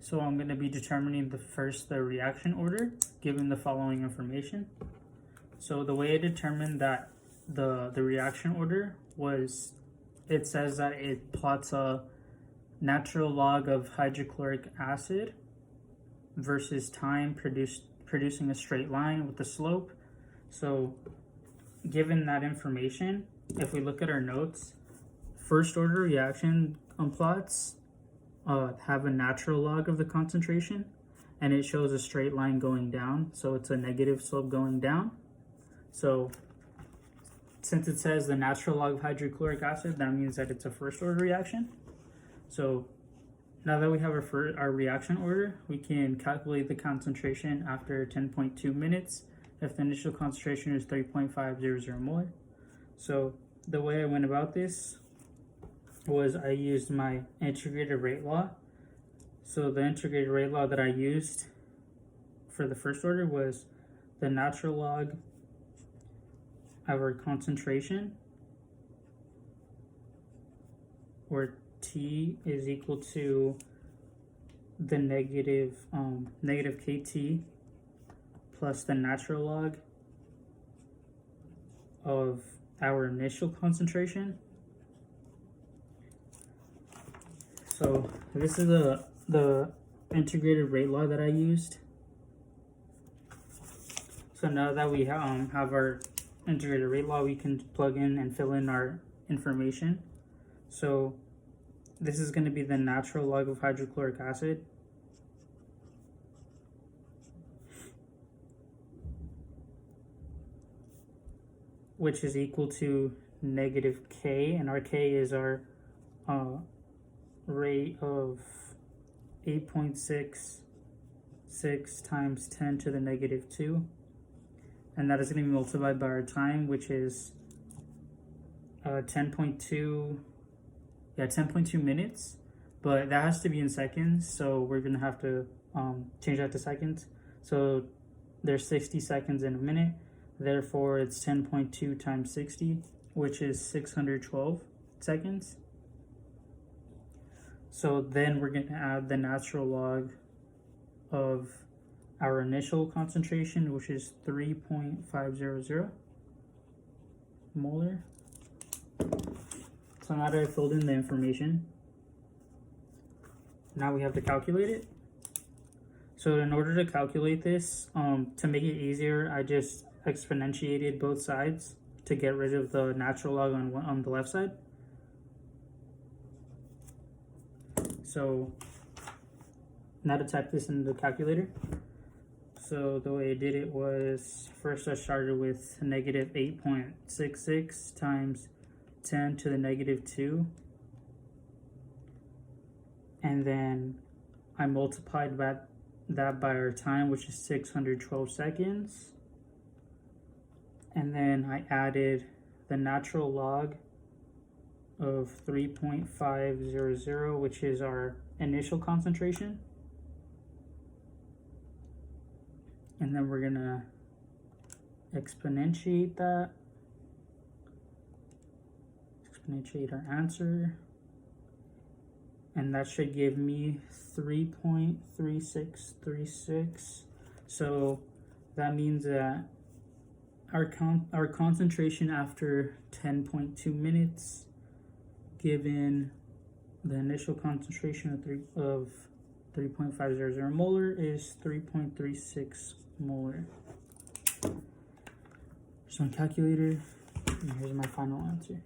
So I'm going to be determining the reaction order given the following information. So the way I determined that the reaction order was, it says that it plots a natural log of hydrochloric acid versus time producing a straight line with the slope. So given that information, if we look at our notes, first order reaction plots have a natural log of the concentration, and it shows a straight line going down, so it's a negative slope going down. So since it says the natural log of hydrochloric acid, that means that it's a first order reaction. So now that we have our reaction order, we can calculate the concentration after 10.2 minutes if the initial concentration is 3.500 molar. So the way I went about this was I used my integrated rate law. So the integrated rate law that I used for the first order was the natural log of our concentration, where T is equal to the negative KT plus the natural log of our initial concentration. So this is the integrated rate law that I used. So now that we have our integrated rate law, we can plug in and fill in our information. So this is going to be the natural log of hydrochloric acid, which is equal to negative K, and our K is our rate of 8.66 times 10 to the negative 2, and that is going to be multiplied by our time, which is 10.2 minutes, but that has to be in seconds, so we're going to have to change that to seconds. So there's 60 seconds in a minute, therefore it's 10.2 times 60, which is 612 seconds. So then we're going to add the natural log of our initial concentration, which is 3.500 molar. So now that I filled in the information, now we have to calculate it. So in order to calculate this, to make it easier, I just exponentiated both sides to get rid of the natural log on the left side. So now to type this into the calculator. So the way I did it was, first I started with negative 8.66 times 10 to the negative 2. And then I multiplied that by our time, which is 612 seconds. And then I added the natural log of 3.500, which is our initial concentration. And then we're gonna exponentiate our answer. And that should give me 3.3636. So that means that our concentration after 10.2 minutes, given the initial concentration of 3.500 molar, is 3.36 molar. So on calculator, and here's my final answer.